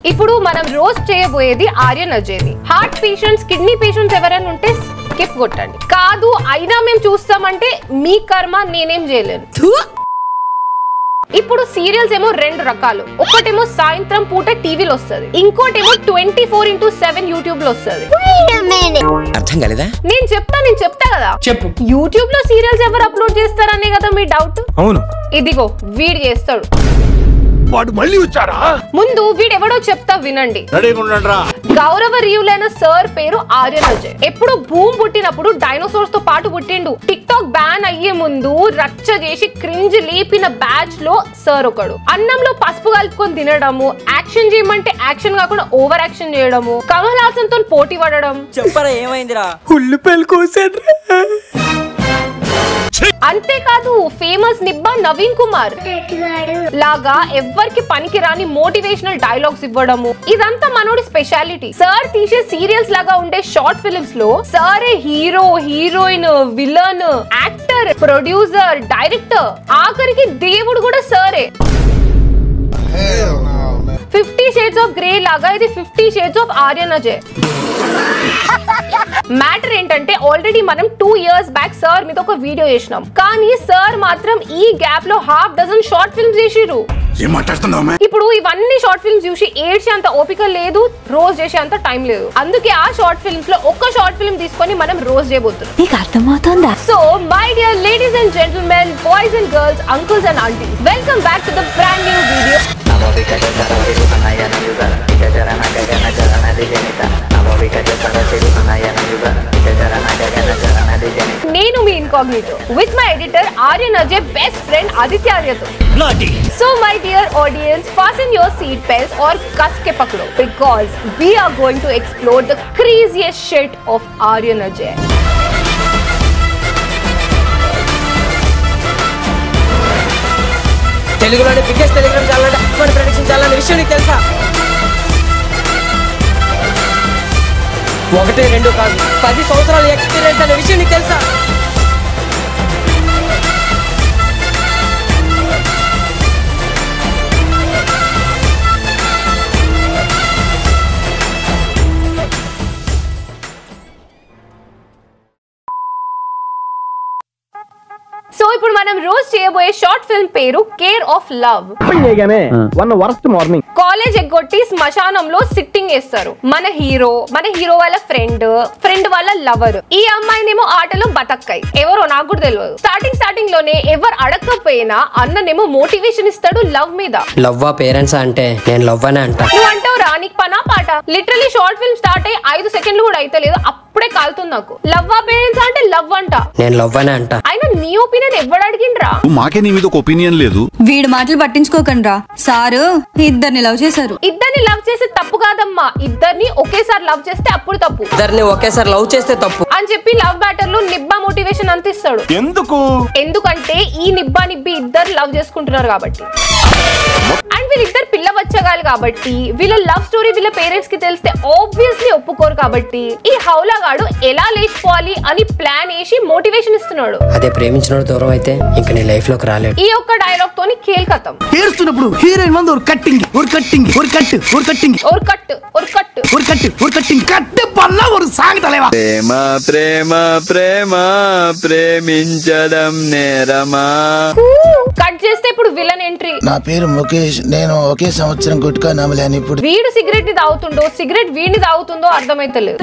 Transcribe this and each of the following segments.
ఇప్పుడు మనం రోస్ట్ చేయబోయేది ఆర్యన్ అజయ్ది. హార్ట్ పేషెంట్స్, కిడ్నీ పేషెంట్స్ ఎవరైనా ఉంటే స్కిప్ కొట్టండి. కాదు అయినా మేము చూస్తామంటే మీ కర్మ, నేనేం చేయలేను. ఇప్పుడు సీరియల్స్ ఏమో రెండు రకాలు. ఒకటేమో సాయంత్రం పూట టీవీలో వస్తుంది, ఇంకోటేమో 24/7 యూట్యూబ్ లో వస్తుంది. అర్థం కాలేదా? నేను చెప్తా కదా. చెప్పు. యూట్యూబ్ లో సీరియల్స్ ఎవరు అప్లోడ్ చేస్తారనే కదా మీ డౌట్. అవును. ఇదిగో వీడు చేస్తాడు. వాడు మళ్ళీ వచ్చారా? ముందు వీడెవడో చెప్తా వినండి. గౌరవ రీవులైన సార్ పేరు ఆర్యన్ అజయ్. ఎప్పుడు భూమి పుట్టినప్పుడు డైనోసార్స్ తో పాటు పుట్టిండు. టిక్ టాక్ బ్యాన్ అయ్యే ముందు రచ్చ చేసి క్రింజ్ లేపిన బ్యాచ్ లో సార్ ఒకడు. అన్నంలో పసుపు కలుపుకొని తినడము, యాక్షన్ చేయమంటే యాక్షన్ కాకుండా ఓవర్ యాక్షన్ చేయడము, కమల్ హాసన్ తో పోటీ పడడం. చెప్పరా ఏమైందిరా? ఉల్లిపాయలు కోసాడ్రా. అంతేకాదు ఫేమస్ నిబ్బా నవీన్ కుమార్ లాగా ఎవ్వరికి పనికి రాని మోటివేషనల్ డైలాగ్స్ ఇవ్వడము, ఇదంతా మనోడి స్పెషాలిటీ. సార్ తీసే సీరియల్స్ లాగా ఉండే షార్ట్ ఫిల్మ్స్ లో సారే hero, heroine, villain, actor, producer, director, ఆఖరికి దేవుడు కూడా సారే. 50 Shades of Grey లాగా ఇది 50 Shades of Aryan Ajay. Matter ఏంటంటే ఆల్రెడీ మనం 2 years బ్యాక్ సార్ మీద ఒక వీడియో చేసినాం, కానీ సార్ మాత్రం ఈ గ్యాప్ లో ½ డజన్ షార్ట్ ఫిల్మ్స్ చేసిరు. ఇప్పుడు ఇవన్నీ షార్ట్ ఫిల్మ్స్ చూసి ఏడ్చే అంత ఓపిక లేదు, రోజ్ చేసే అంత టైం లేదు. అందుకే ఆ షార్ట్ ఫిల్మ్స్ లో ఒక్క షార్ట్ ఫిల్మ్ తీసుకొని మనం రోజ్ చేయబోతున్నాం. నీకు అర్థమవుతుందా? So my dear ladies and gentlemen, boys and girls, uncles and aunties, welcome back to the brand new video. నేను మీ Incognito with my editor Aryan Ajay best friend Aditya ఆర్యతో. So my dear audience, fasten your seat belts or kas ke pakdo, because we are going to explore the craziest shit of Aryan Ajay. తెలుగులోని biggest Telegram channel మన prediction channel అనే విషయం నీకు తెలుసా? 1, 2 కాదు 10 సంవత్సరాల experience అనే విషయం నీకు తెలుసా? సో ఇప్పుడు మనం రోజ్ చేయబోయే షార్ట్ ఫిల్మ్ పేరు కేర్ ఆఫ్ లవ్. కాలేజ్ ఎగ్గొట్టి శ్మశానంలో సిట్టింగ్ చేస్తారు. మన హీరో వాళ్ళ ఫ్రెండ్ వాళ్ళ లవర్. ఈ అమ్మాయినేమో ఆటలో బతక్కాయి, ఎవరో నాకు కూడా తెలియదు. స్టార్టింగ్ లోనే ఎవరు అడగకపోయినా అన్ననేమో మోటివేషన్ ఇస్తాడు లవ్ మీద. లవ్వా పేరెంట్స్ అంటే నేను లవ్ అనే అంట. నువ్వు అంటావు రానికి పనా పాట. లిటరలీ షార్ట్ ఫిల్మ్ స్టార్ట్ అయ్యి 5 సెకండ్లు కూడా అయితలేదు, అప్పుడే కాలుతుంది నాకు. లవ్వా పేరెంట్స్ అంటే లవ్ అంట, నేను లవ్ అనే అంట. అయినా నీ ఒపీనియన్ ఎవడు అడిగిండ్రా? మాకే నీ మీద ఒక ఒపీనియన్ లేదు. వీడి మాటలు పట్టించుకోకండ్రా. సారు ఇద్దరిని లవ్ చేశారు. ఇద్దరిని లవ్ చేస్తే తప్పు కాదమ్మా, ఇద్దరిని ఒకేసారి లవ్ చేస్తే అప్పుడు తప్పు. ఇద్దరిని ఒకేసారి లవ్ చేస్తే తప్పు అని చెప్పి లవ్ బ్యాటర్ లో నిబ్బా మోటివేషన్ అందిస్తాడు. ఎందుకంటే ఈ నిబ్బి ఇద్దరు లవ్ చేసుకుంటున్నారు కాబట్టి, అండ్ వీళ్ళిద్దరు పిల్ల వచ్చగాలి కాబట్టి, వీళ్ళ లవ్ స్టోరీ వీళ్ళ పేరెంట్స్ కి తెలిస్తే ఆబ్వియస్లీ ఒప్పుకోరు కాబట్టి ఈ హౌలాగాడు ఎలా లేచిపోవాలి అని ప్లాన్ వేసి మోటివేషన్ ఇస్తున్నాడు. అదే ప్రేమించిన దూరం అయితే ఇంకా నీ లైఫ్ లోకి రాలేడు. ఈ ఒక్క డైలాగ్ తోని కేల్ కథం. ఏడుస్తున్నప్పుడు హీరోయిన్ ముందు ఒక కట్టింగ్ కట్టు పల్ల ఒక సాంగ్ తలేవా. ప్రేమ ప్రేమ ప్రేమ ప్రేమించడం నేరమా. కట్ చేస్తే ఇప్పుడు విలన్ ఎంట్రీ. నా పేరు ముఖేష్, నేను ఒకే సంవత్సరం గుట్కా నమలాను. ఇప్పుడు వీడు సిగరెట్ ని తాగుతుండో సిగరెట్ వీడిని తాగుతుందో అర్థమైతలేదు.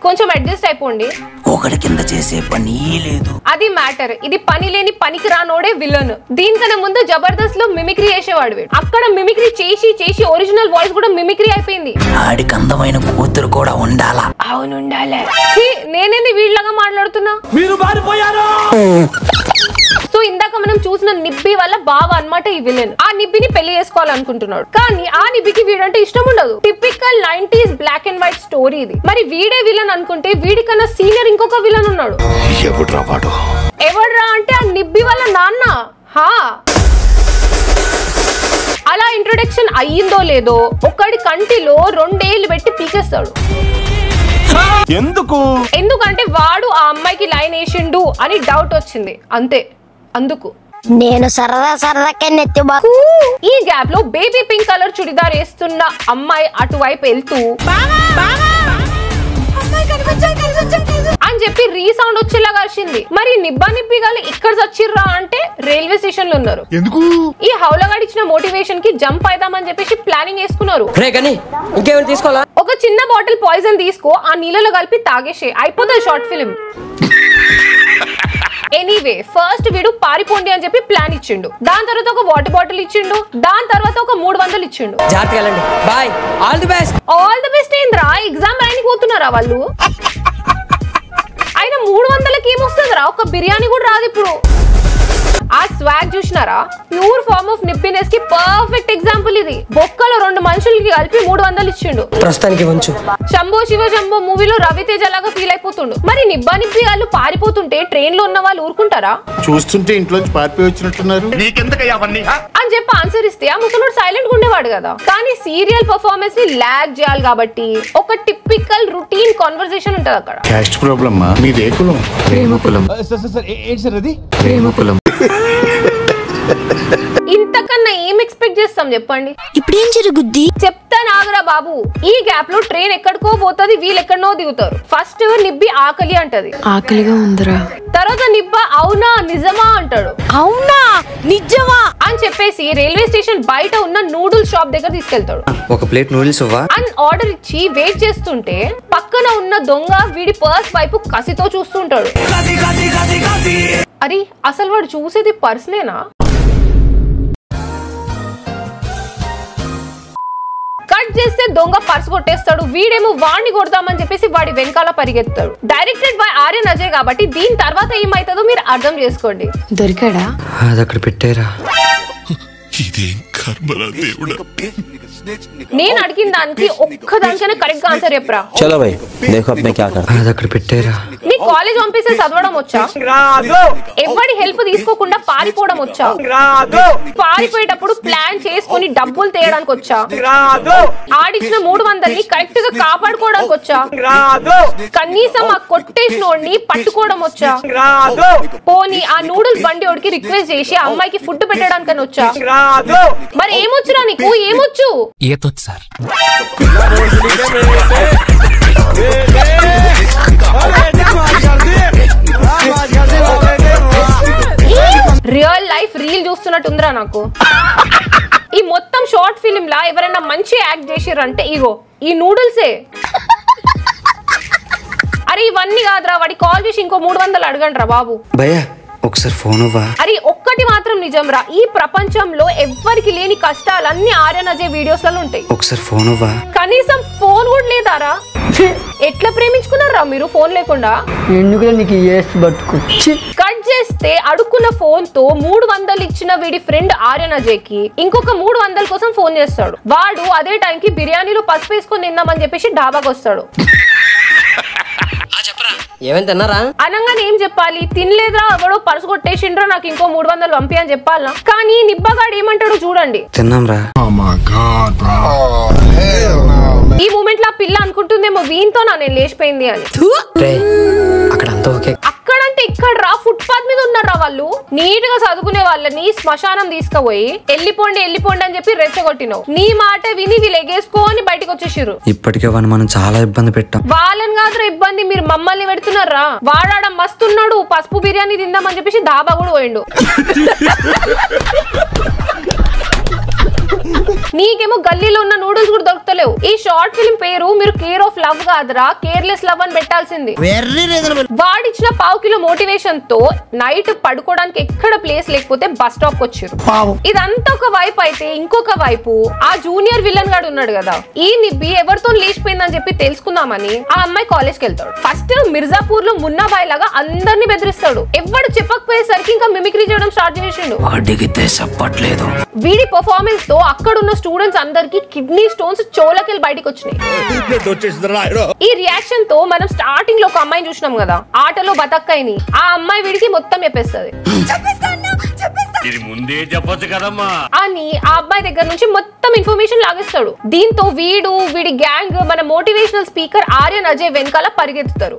కొంచెం అడ్జస్ట్ అయిపోండి. ఒకటి కింద చేసే పని లేదు, అది మ్యాటర్. ఇది పని లేని పనికి రానోడే విలన్. దీనికన్నా ముందు జబర్దస్త్ లో మిమిక్రీ చేసేవాడు వీడు. అక్కడ మిమిక్రీ చేసి ఒరిజినల్ వాయిస్ కూడా మిమిక్రీ అయిపోయింది. ఆడికి అందమైన కూతురు కూడా ఉండాలా. అవును ఉండాలి. నేనేంది వీళ్ళగా మాట్లాడుతున్నా? మీరు మారిపోయారు. సో ఇందాక మనం చూసిన నిబ్బి వల్ల బావ అన్నమాట ఈ విలన్. ఆ నిబ్బిని పెళ్లి చేసుకోవాలనుకుంటున్నాడు, కానీ ఆ నిబ్బికి వీడంటే ఇష్టం ఉండదు. Typical 90s black and white story ఇది. మరి వీడే విలన్ అనుకుంటే వీడికన్నా సీనియర్ ఇంకొక విలన్ ఉన్నాడు. ఎవడ్రా అంటే ఆ నిబ్బి వాళ్ళ నాన్న. అలా ఇంట్రొడక్షన్ అయ్యిందో లేదో ఒకడి కంటిలో 2 ఏళ్ళు పెట్టి పీకేస్తాడు. ఎందుకంటే వాడు ఆ అమ్మాయికి లైన్ వేసిండు అని డౌట్ వచ్చింది, అంతే. అందుకు నేను సరదాకే నెత్తి ఈ గ్యాప్ లో బేబీ పింక్ కలర్ చుడిదార్ వేస్తున్న అమ్మాయి అటువైపు వెళ్తూ అని చెప్పి రీసౌండ్ వచ్చేలాగా వచ్చింది. మరి నిబ్బా నిబ్బిగాలు ఇక్కడ చచ్చిర్రా అంటే రైల్వే స్టేషన్ లో ఉన్నారు. ఎందుకు? ఈ హౌలగాడు ఇచ్చిన మోటివేషన్ కి జంప్ అయిదామని చెప్పేసి ప్లానింగ్ వేసుకున్నారు. ఒక చిన్న బాటిల్ పాయిజన్ తీసుకో, ఆ నీళ్ళలో కలిపి తాగేసే, అయిపోతుంది షార్ట్ ఫిలిం. ఎనీవే ఫస్ట్ వీడు పారిపోండి అని చెప్పి ప్లాన్ ఇచ్చిండు. దాని తర్వాత ఒక వాటర్ బాటిల్ ఇచ్చిండు. దాని తర్వాత ఒక 300 ఇచ్చిండు. ఆల్ ది బెస్ట్ ఏంద్రా, ఎగ్జామ్ రాయనికి పోతున్నారా వాళ్ళు? అయినా 300కి ఏమొస్తుందిరా, ఒక బిర్యానీ కూడా రాదు ఇప్పుడు. ఆ స్వాగ్ చూసినారా? ప్యూర్ ఫార్మ్ ఆఫ్ నిబ్బినెస్ కి పర్ఫెక్ట్ ఎగ్జాంపుల్ ఇది. బొక్కలో 2 మనుషులకి కలిపి 300 ఇచ్చిండు. శంభో శివ శంభో మూవీలో రవితేజ లాగా ఫీల్ అయిపోతుండు. మరి నిబ్బా నిబ్బి వాళ్ళు పారిపోతుంటే ట్రైన్ లో ఉన్న వాళ్ళు ఊరుకుంటారా? చూస్తుంటే ఇంట్లోంచి పారిపోయి వచ్చినట్టున్నారు అని చెప్పి ఆన్సర్ ఇస్తే ఆ ముసలోడు సైలెంట్ గా ఉండేవాడు కదా. కానీ సీరియల్ పర్ఫార్మెన్స్ ని ల్యాగ్ చేయాలి కాబట్టి ఒక టిపికల్ రొటీన్ కాన్వర్సేషన్ ఉంటది అక్కడ. క్యాస్ట్ ప్రాబ్లమ్ మీదే కులం? ప్రేమకులం. ప్రేమకులం. ఇంతకన్నా ఏం ఎక్స్పెక్ట్ చేస్తాం చెప్పండి? ఇప్పుడు ఏం జరుగుద్ది చెప్తా నాగరా బాబు. ఈ గ్యాప్ లో ట్రైన్ ఎక్కడికో పోతుంది, వీళ్ళు ఎక్కడనో దిగుతారు. ఫస్ట్ నిబ్బి ఆకలి అంటది. ఆకలిగా ఉందిరా. తర్వాత నిబ్బ అవునా నిజమా అంటాడు. అవునా నిజమా అని చెప్పేసి రైల్వే స్టేషన్ బయట ఉన్న నూడిల్స్ షాప్ దగ్గర తీసుకెళ్తాడు. ఒక ప్లేట్ నూడిల్స్ అని ఆర్డర్ ఇచ్చి వెయిట్ చేస్తుంటే పక్కన ఉన్న దొంగ వీడి పర్స్ వైపు కసితో చూస్తుంటాడు. అరే అసలు వాడు చూసేది పర్స్నేనా? కట్ చేస్తే దొంగ పర్స్ కొట్టేస్తాడు. వీడేమో వాడిని కొడదామని చెప్పేసి వాడి వెనకాల పరిగెత్తాడు. డైరెక్టెడ్ బై ఆర్యన్ అజయ్ కాబట్టి దీని తర్వాత ఏమైతుందో మీరు అర్థం చేసుకోండి. దొరికాడా? అది అక్కడ పెట్టేరా. నేను అడిగిన దానికి ఒక్కదానికైనా కరెక్ట్ గా ఆన్సర్ చెప్పరా? చలో భయ్ దేఖో అబ్ మే క్యా కర్. అది అక్కడ పెట్టేరా. నీ కాలేజ్ పంపిస్తే చదవడం వచ్చా? ఎవరి హెల్ప్ తీసుకోకుండా పారిపోవడం వచ్చా? పారిపోయేటప్పుడు ప్లాన్ చేసుకుని డబ్బులు తేయడానికి వచ్చా? ఆడిచ్చిన 300ని కరెక్ట్ గా కాపాడుకోవడానికి వచ్చా? కనీసం ఆ కొట్టేసినోడిని పట్టుకోవడం వచ్చా? పోనీ ఆ నూడిల్స్ బండి వాడికి రిక్వెస్ట్ చేసి అమ్మాయికి ఫుడ్ పెట్టడానికని వచ్చా? మరి ఏమొచ్చురా నీకు? ఏమొచ్చు? సార్ రియల్ లైఫ్ రీల్ చూస్తున్నట్టుందిరా నాకు. ఈ మొత్తం షార్ట్ ఫిలిం లా ఎవరైనా మంచి యాక్ట్ చేసిరంటే ఇగో ఈ నూడిల్సే. అరే ఇవన్నీ కాదురా, వాడి కాల్ చేసి ఇంకో 300 అడగండి రా బాబు. భయ్యా ఒకసారి ఫోన్ ఇవ్వా. అరే ఒక్కటి మాత్రం నిజం రా, ఈ ప్రపంచంలో ఎవ్వరికి లేని కష్టాలన్నీ ఆర్యన్ అజయ్ వీడియోస్ లలో ఉంటాయి. ఒకసారి ఫోన్ ఇవ్వా. కనీసం ఫోన్ కూడా లేదారా? ఎట్లా ప్రేమించుకున్నారా మీరు ఫోన్ లేకుండా? కట్ చేస్తే అడుక్కున్న ఫోన్ తో 300 ఇచ్చిన వీడి ఫ్రెండ్ ఆర్యన్ అజయ్ కి ఇంకొక 300 కోసం ఫోన్ చేస్తాడు. వాడు అదే టైం కి బిర్యానీలో పసుపు వేసుకొని తిందామని చెప్పేసి డాబాకి వస్తాడు. అనంగానే ఏం చెప్పాలి? తినలేదురా, ఎవడో పర్సు కొట్టేసిండ్రా, నాకు ఇంకో 300 పంపి అని చెప్పాలనా? కానీ నిబ్బగాడు ఏమంటాడో చూడండి. తిన్నాంరా. ఈ మూమెంట్ లో పిల్ల అనుకుంటుందేమో వీంతో నేను లేచిపోయింది అని. అక్కడంటే ఇక్కడ రా, ఫుట్పాత్ మీద ఉన్నారా వాళ్ళు. నీట్ గా చదువుకునే వాళ్ళని శ్మశానం తీసుకుపోయి వెళ్ళిపోండి అని చెప్పి రెచ్చగొట్టినావు. నీ మాట విని వీళ్ళు ఎగేసుకొని బయటకు వచ్చేసారు. ఇప్పటికే మనం చాలా ఇబ్బంది పెట్టాం. వాళ్ళని కాదురా ఇబ్బంది, మీరు మమ్మల్ని పెడుతున్నారా? వాడాడ మస్తున్నాడు, పసుపు బిర్యానీ తిందామని చెప్పేసి దాబా కూడా పోయిండు. నీకేమో గల్లీలో ఉన్న నూడిల్స్ కూడా దొరుకుతలేవు. ఈ షార్ట్ ఫిల్మ్ పేరు మీరు కేర్ ఆఫ్ లవ్ కాదురా, కేర్లెస్ లవ్ అని పెట్టాల్సింది. వాడిచ్చిన 1/2 కిలో మోటివేషన్ తో నైట్ పడుకోవడానికి ఎక్కడ ప్లేస్ లేకపోతే బస్ స్టాప్ కి వచ్చారు. ఇదంతా ఒక వైపు అయితే ఇంకొక వైపు ఆ జూనియర్ విలన్ గాడు ఉన్నాడు కదా, ఈ నిబ్బి ఎవరితో లేచిపోయిందని చెప్పి తెలుసుకుందామని ఆ అమ్మాయి కాలేజ్ కి వెళ్తాడు. ఫస్ట్ మిర్జాపూర్ లో మున్నాబాయ్ లాగా అందరినీ బెదిరిస్తాడు. ఎవడు చెప్పకపోయేసరికి ఇంకా మిమిక్రీ చేయడం స్టార్ట్ చేసిండు. వీడి పర్ఫార్మెన్స్ తో అక్కడ ఉన్న స్టూడెంట్స్ అందరికి కిడ్నీ స్టోన్స్ చోలకెళ్ళి బయటకు వచ్చినాయి. ఈ రియాక్షన్ తో మనం స్టార్టింగ్ లో ఒక అమ్మాయిని చూసినాం కదా, ఆటలో బతక్కైని, ఆ అమ్మాయి వీడికి మొత్తం చెప్పేస్తుంది అని ఆ అబ్బాయి దగ్గర నుంచి మొత్తం ఇన్ఫర్మేషన్ లాగేస్తాడు. దీంతో వీడి గ్యాంగ్ మన మోటివేషనల్ స్పీకర్ ఆర్యన్ అజయ్ వెనకాల పరిగెత్తుతారు.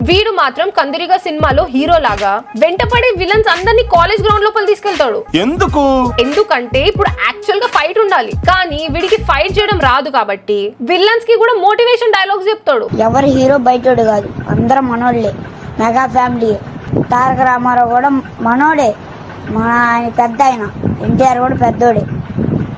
వీడు మాత్రం కందిరిగా సినిమాలో హీరో లాగా వెంటపడి విలన్స్ అందరినీ కాలేజ్ గ్రౌండ్ లోపల తీసుకెళ్తాడు. ఎందుకంటే ఇప్పుడు యాక్చువల్ గా ఫైట్ ఉండాలి, కానీ వీడికి ఫైట్ చేయడం రాదు కాబట్టి విలన్స్ కి కూడా మోటివేషన్ డైలాగ్స్ చెప్తాడు. ఎవరు హీరో బయటోడు కాదు, అందరం మనోళ్ళే, మెగా ఫ్యామిలీ. తారక రామారావు కూడా మనోడే, మన పెద్ద ఆయన ఎన్టీఆర్ కూడా పెద్దోడే.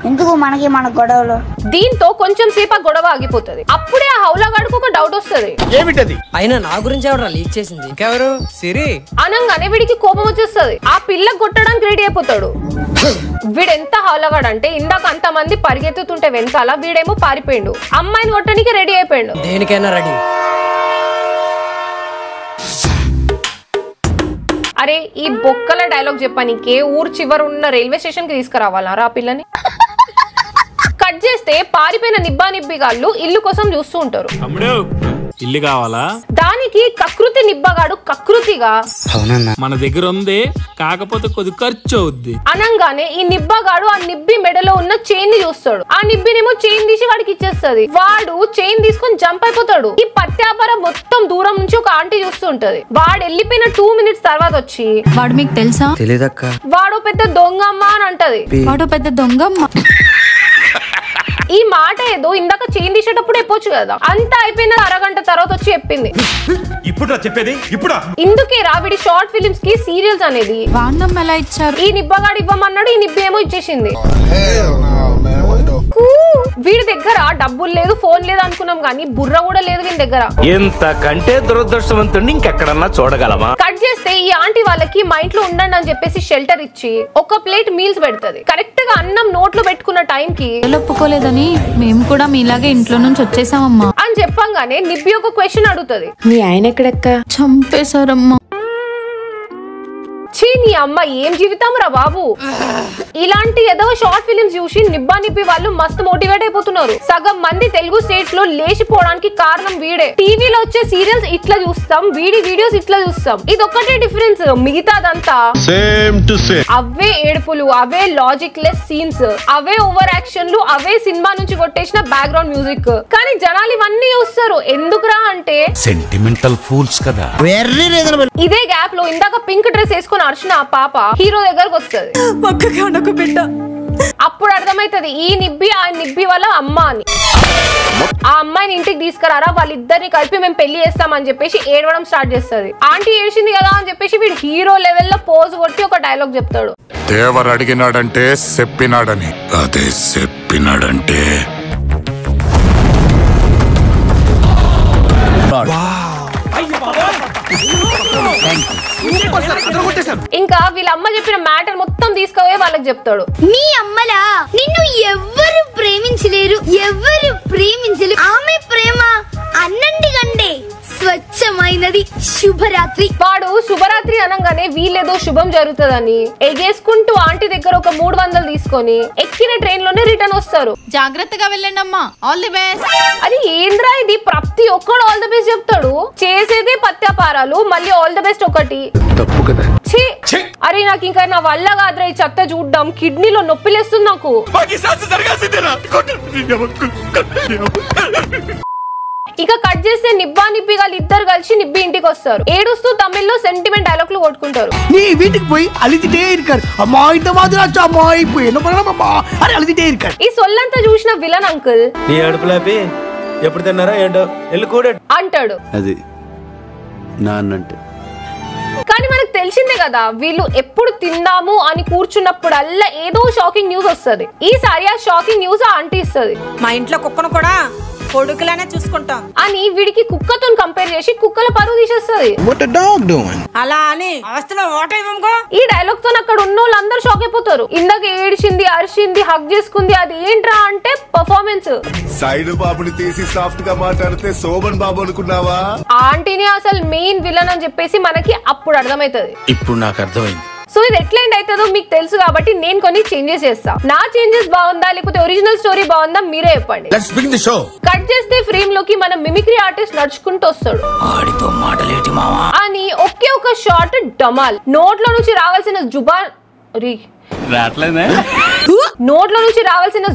ఎందుకు మనకి మన గొడవలు? దీంతో కొంచెం సేపు గొడవ ఆగిపోతుంది. అప్పుడే ఆ హౌలాగాడికి ఒక డౌట్ వస్తుంది. ఏమిటది? అయినా నా గురించి ఎవరు లీక్ చేసింది? ఇంకెవరు? సిరి అనంగానే వీడికి కోపం వచ్చేస్తుంది. ఆ పిల్ల కొట్టడానికి రెడీ అయిపోతాడు. వీడెంత హౌలగాడు అంటే ఇందాక అంతమంది పరిగెత్తుతుంటే వెనకాల వీడేమో పారిపోయిండు, అమ్మాయిని కొట్టడానికి రెడీ అయిపోయాడు. దేనికైనా రెడీ. అరే ఈ బొక్కల డైలాగ్ చెప్పానికే ఊరు చివరు ఉన్న రైల్వే స్టేషన్ కి తీసుకురావాలా ఆ పిల్లని? కట్ చేస్తే పారిపోయిన నిబ్బా నిబ్బిగాళ్ళు ఇల్లు కోసం చూస్తూ ఉంటారు. ఇల్లు కావాలా? దానికి కకృతి నిబ్బగాడు కకృతిగా మన దగ్గర ఉంది, కాకపోతే కొద్ది ఖర్చు అవుద్ది అనంగానే ఈ నిబ్బగాడు ఆ నిబ్బి మెడలో ఉన్న చైన్ ని చూస్తాడు. ఆ నిబ్బినేమో చైన్ తీసి వాడికి ఇచ్చేస్తుంది. వాడు చైన్ తీసుకొని జంప్ అయిపోతాడు. ఈ పత్యాపర మొత్తం దూరం నుంచి ఒక ఆంటీ చూస్తూ ఉంటది. వాడు వెళ్ళిపోయిన 2 minutes తర్వాత వచ్చి, వాడు మీకు తెలుసా? తెలీదక్క. వాడు పెద్ద దొంగమ్మ అని అంటది. వాడు పెద్ద దొంగమ్మ. ఈ మాట ఏదో ఇందాక చైన్ తీసేటప్పుడు చెప్పొచ్చు కదా. అంతా అయిపోయిన అరగంట తర్వాత వచ్చి చెప్పింది. ఇప్పుడు చెప్పేది ఇప్పుడు ఇందుకే రావిడి షార్ట్ ఫిలిమ్స్ కి సీరియల్స్ అనేది. వాండం ఎలా ఇచ్చారు? ఈ నిబ్బగాడు ఇవ్వమన్నాడు, ఈ నిబ్బి ఏమో ఇచ్చేసింది. వీడి దగ్గర డబ్బులు లేదు, ఫోన్ లేదు అనుకున్నాం కానీ బుర్ర కూడా లేదు వీడి దగ్గర. ఎంతకంటే దురదృష్టవంతుడిని ఇంకెక్కడన్నా చూడగలమా? కట్ చేస్తే ఈ ఆంటీ వాళ్ళకి మా ఇంట్లో ఉండండి అని చెప్పేసి షెల్టర్ ఇచ్చి ఒక ప్లేట్ మీల్స్ పెడుతుంది. కరెక్ట్ గా అన్నం నోట్లో పెట్టుకున్న టైం కి ఒప్పుకోలేదని మేము కూడా మీలాగే ఇంట్లో నుంచి వచ్చేసామమ్మా అని చెప్పంగానే నిబ్బి ఒక క్వశ్చన్ అడుగుతుంది. మీ ఆయన ఎక్కడక్క? చంపేశారమ్మా. ఛీ నీ అమ్మ ఏం జీవితం రా బాబు. ఇలాంటి ఏదో షార్ట్ ఫిలిమ్స్ చూసి నిబ్బా నిబ్బి వాళ్ళు మస్తు మోటివేట్ అయిపోతున్నారు. సగం మంది తెలుగు స్టేట్స్ లో లేచిపోవడానికి కారణం వీడే. టీవీలో వచ్చే సీరియల్స్ ఇట్లా చూస్తాం, వీడి వీడియోస్ ఇట్లా చూస్తాం. ఇది ఒక్కటే డిఫరెన్స్, మిగతాదంతా సేమ్ టు సేమ్. అవే ఏడుపులు, అవే లాజిక్ లెస్ సీన్స్, అవే ఓవర్ యాక్షన్లు, అవే సినిమా నుంచి కొట్టేసిన బ్యాక్గ్రౌండ్ మ్యూజిక్. కానీ జనాలు ఇవన్నీ చూస్తారు ఎందుకురా అంటే సెంటిమెంటల్ ఫూల్స్ కదా. ఇదే గ్యాప్ లో ఇందాక పింక్ డ్రెస్ వేసుకుని అర్చన ఆ పాప హీరో దగ్గరకు వస్తుంది. అప్పుడు అర్థమైతది ఈ నిబ్బి ఆ నిబ్బి వాళ్ళ అమ్మ అని. ఆ అమ్మాయిని ఇంటికి తీసుకురారా, వాళ్ళిద్దరిని కలిపి మేము పెళ్లి చేస్తామని చెప్పేసి ఏడవడం స్టార్ట్ చేస్తుంది. ఆంటీ ఏడ్చింది కదా అని చెప్పేసి వీడు హీరో లెవెల్లో పోజ్ కొట్టి ఒక డైలాగ్ చెప్తాడు. దేవర్ అడిగినాడంటే చెప్పినాడని, అదే చెప్పినాడంటే ఇంకా వీళ్ళ అమ్మ చెప్పిన మ్యాటర్ మొత్తం తీసుకుపోయి వాళ్ళకి చెప్తాడు. మీ అమ్మలా నిన్ను ఎవ్వరు ప్రేమించలేరు, ఎవరు ప్రేమించలేరు. ఆమె ప్రేమ అన్నంటి కంటే స్వచ్ఛమైనది. శుభరాత్రి. వాడు శుభరాత్రి అనగానే వీళ్ళేదో శుభం జరుగుతుందని ఎగేసుకుంటూ ఆంటీ దగ్గర ఒక 300 తీసుకొని ఎక్కిన ట్రైన్ లోనే రిటర్న్ వస్తారు. జాగ్రత్తగా వెళ్ళండి అమ్మా, ఆల్ ది బెస్ట్. అది ఏంద్రా ఇది, ప్రతి ఒక్కడు ఆల్ ది బెస్ట్ చెప్తాడు. చేసేదే పత్యాపారాలు, మళ్ళీ ఆల్ ది బెస్ట్ ఒకటి. తప్పు కదా. అరే నాకు ఇంకా నా వల్ల కాదురా ఈ చెత్త చూడ్డం, కిడ్నీలో నొప్పిలేస్తుంది నాకు. ఇక కట్ చేస్తే నిబ్బా నిబ్బి వాళ్ళు ఇద్దరు కలిసి నిబ్బి ఇంటికి వస్తారు. ఏడుస్తూ తమిళ్లో సెంటిమెంట్ డైలాగ్లు కొట్టుకుంటారు. நீ வீட்டுக்கு போய் அழுதுட்டே இருக்காரு. அம்மா இந்த மாதிரி ஆச்சு, அம்மா இப்போ என்ன பண்ணலாமா? అరే అழுதுட்டே இருக்காரு. ఈ సొల్లంతా చూసిన విలన్ అంకుల్ నీ అడుపులాపి ఎప్పుడు తిన్నారా ఏంటో ఎల్లు కూడా అంటాడు. అది నాన్నంటే. కానీ మనకు తెలిసిందే కదా వీళ్ళు ఎప్పుడు తిందాము అని కూర్చున్నప్పుడల్లా ఏదో షాకింగ్ న్యూస్ వస్తుంది. ఈసారి ఆ షాకింగ్ న్యూస్ ఆ ఆంటీ ఇస్తుంది. మా ఇంట్లో కుక్కను కూడా కొడుకులానే చూసుకుంటాం అని వీడికి కుక్కతో కంపేర్ చేసి కుక్కల పరువు తీసేస్తుంది. అలా అని అవస్థలో ఓటైవనుకో. ఈ డైలాగ్ తో అక్కడ ఉన్న వాళ్ళందరూ షాక్ అయిపోతారు. ఇందాక ఏడిచింది, అరిచింది, హగ్ చేసుకుంది, అది ఏంట్రా అంటే పర్ఫార్మెన్స్. సైడ్ బాబుని తీసి సాఫ్ట్ గా మాట్లాడితే శోభన్ బాబు అనుకున్నావా? ఆంటీని అసలు మెయిన్ విలన్ అని చెప్పేసి మనకి అప్పుడు అర్థమైతది. ఇప్పుడు నాకు అర్థమైంది. సో ఇది ఎట్లా ఎండ్ అవుతుందో మీకు తెలుసు కాబట్టి నేను కొన్ని చేంజెస్ చేస్తా. నా చేంజెస్ బాగుందా లేకపోతే ఒరిజినల్ స్టోరీ బాగుందా మీరే చెప్పండి. కట్ చేస్తే ఫ్రేమ్ లోకి మన మిమిక్రీ ఆర్టిస్ట్ నడుచుకుంటూ వస్తాడు. అని ఒకే ఒక షార్ట్ డమాల్ నోట్లో నుంచి రావాల్సిన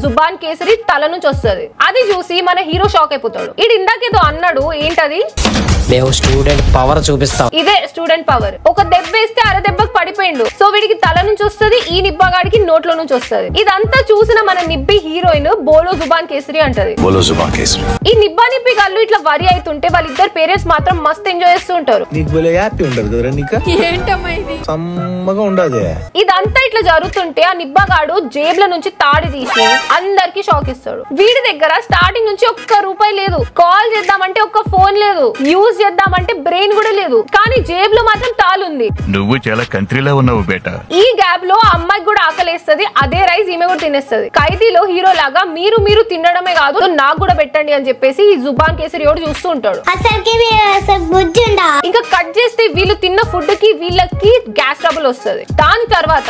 జుబాన్ కేసరి తల నుంచి వస్తుంది. అది చూసి మన హీరో షాక్ అయిపోతాడు. ఇది ఇందాకేదో అన్నాడు, ఏంటది? మేము స్టూడెంట్ పవర్ చూపిస్తాం. ఇదే స్టూడెంట్ పవర్. ఒక దెబ్బ వేస్తే అర దెబ్బకు పడిపోయిండు. సో వీడికి తల నుంచి వస్తుంది, ఈ నిబ్బగాడికి నోట్లో నుంచి వస్తుంది. ఇదంతా చూసిన మన నిబ్బి హీరోయిన్ బోలో జుబాన్ కేసరి అంటది. ఈ నిబ్బా నిబ్బి గల్లు ఇట్లా వరి అవుతుంటే వాళ్ళిద్దరు పేరెంట్స్ మాత్రం మస్త్ ఎంజాయ్ చేస్తూ ఉంటారు. ఇదంతా ఇట్లా జరుగుతుంటే ఆ నిబ్బగాడు జేబుల నుంచి తాడి తీసి అందరికి షాక్ ఇస్తాడు. వీడి దగ్గర స్టార్టింగ్ నుంచి ఒక్క రూపాయి లేదు. కాల్ చేద్దామంటే ఒక్క ఫోన్ లేదు. యూజ్ చేద్దామంటే బ్రెయిన్ కూడా లేదు. కానీ జేబులో మాత్రం తాళుంది. నువ్వు చాలా కంట్రీలో ఉన్నావు బేటా. ఈ గ్యాప్ లో అమ్మాయికి కూడా ఆకలేస్తది. అదే రైస్ ఈమె కూడా తినేస్తది. ఖైదీలో హీరో లాగా మీరు తినడమే కాదు నాకు కూడా పెట్టండి అని చెప్పేసి ఈ జుబాన్ కేసరి కూడా చూస్తూ ఉంటాడు. ఇంకా కట్ చేస్తే వీళ్ళు తిన్న ఫుడ్ కి వీళ్ళకి గ్యాస్ ట్రబుల్ వస్తుంది. దాని తర్వాత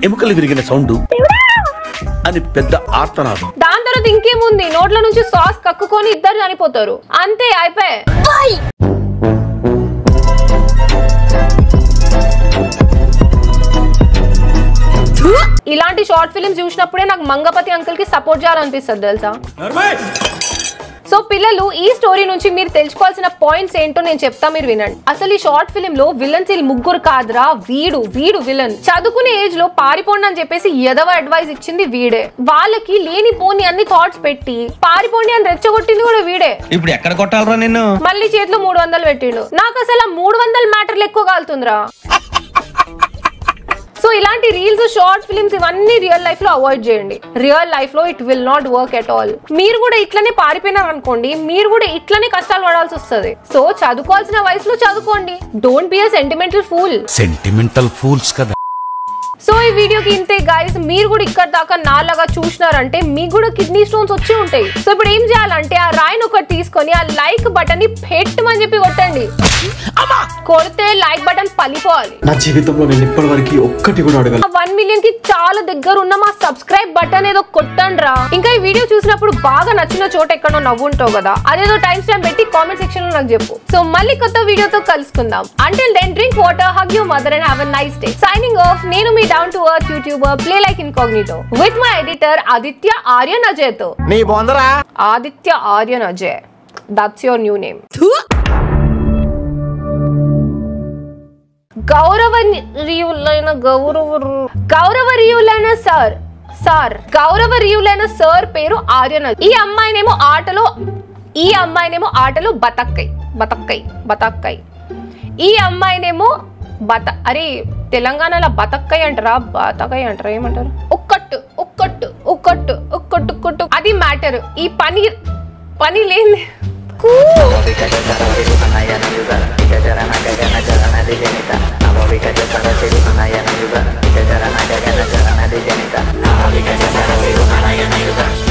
ఎముకలు విరిగిన సౌండ్ అని పెద్ద ఆర్తనాదం. దాని తర్వాత ఇంకేముంది, నోట్ల నుంచి సాస్ కక్కుకొని ఇద్దరు చనిపోతారు. అంతే, అయిపోయి. ఇలాంటి షార్ట్ ఫిల్మ్స్ చూసినప్పుడే నాకు మంగపతి అంకుల్ కి సపోర్ట్ చేయాలనిపిస్తుంది తెలుసా. సో పిల్లలు, ఈ స్టోరీ నుంచి మీరు తెలుసుకోవాల్సిన పాయింట్స్ ఏంటో నేను చెప్తా, మీరు వినండి. అసలు ఈ షార్ట్ ఫిల్మ్ లో విలన్స్ ముగ్గురు కాదురా, వీడు విలన్. చదువుకునే ఏజ్ లో పారిపోండి అని చెప్పేసి ఎదవ అడ్వైస్ ఇచ్చింది వీడే. వాళ్ళకి లేని పోని అన్ని థాట్స్ పెట్టి పారిపోండి అని రెచ్చగొట్టింది కూడా వీడే. ఇప్పుడు ఎక్కడ కొట్టాలరా నిన్ను? మళ్ళీ చేతిలో 300 పెట్టిండు. నాకు అసలు 300 మ్యాటర్లు ఎక్కువ కాలుతుందిరా. సో ఇలాంటి రీల్స్, షార్ట్ ఫిల్మ్స్ ఇవన్నీ రియల్ లైఫ్ లో అవాయిడ్ చేయండి. రియల్ లైఫ్ లో it will not work at all. మీరు కూడా ఇట్లనే పారిపోయినారు అనుకోండి, మీరు కూడా ఇట్లనే కష్టాలు పడాల్సి వస్తుంది. సో చదువుకోవాల్సిన వయసులో చదువుకోండి. Don't be a sentimental fools కదా. సో ఈ వీడియోకి ఇంతే గైస్. మీరు కూడా ఇక్కడ దాకా నాలాగా చూసినారంటే మీకు కూడా కిడ్నీ స్టోన్స్ వచ్చి ఉంటాయి. సో ఇప్పుడు ఏం చేయాలంటే ఆ రాయిని ఒకటి తీసుకొని ఆ లైక్ బటన్ ని పెట్టమని చెప్పి కొట్టండి. కొడితే లైక్ బటన్ పలిపోవాలి. నా జీవితంలో నేను ఇప్పటి వరకు ఒక్కటి కూడా అడగలేదు. 1 మిలియన్ కి చాలా దగ్గర ఉన్న మా సబ్స్క్రైబ్ బటన్ ఏదో కొట్టండి రా. ఇంకా ఈ వీడియో చూసినప్పుడు బాగా నచ్చిన చోట ఎక్కడో నవ్వుంటావు కదా, అదేదో టైం స్టాంప్ పెట్టి కామెంట్ సెక్షన్ లో నాకు చెప్పు. సో మళ్ళీ కొత్త వీడియోతో కలుసుకుందాం. Until then drink water, hug your mother and have a nice day. Signing off. నేను మీ down to earth YouTuber play like Incognito with my editor Aditya Aryan Ajay తో. నీ బొందరా Aditya Aryan Ajay, that's your new name. గౌరవరీయులైన సార్ పేరు ఆర్యన్. ఈ అమ్మాయినేమో ఆటలో బతక్కై. ఈ అమ్మాయినేమో అరే తెలంగాణలో బతక్కై అంటారా, బతకై అంటారా, ఏమంటారు? ఒక్కట్టు అది మ్యాటర్. ఈ పని లేని Navika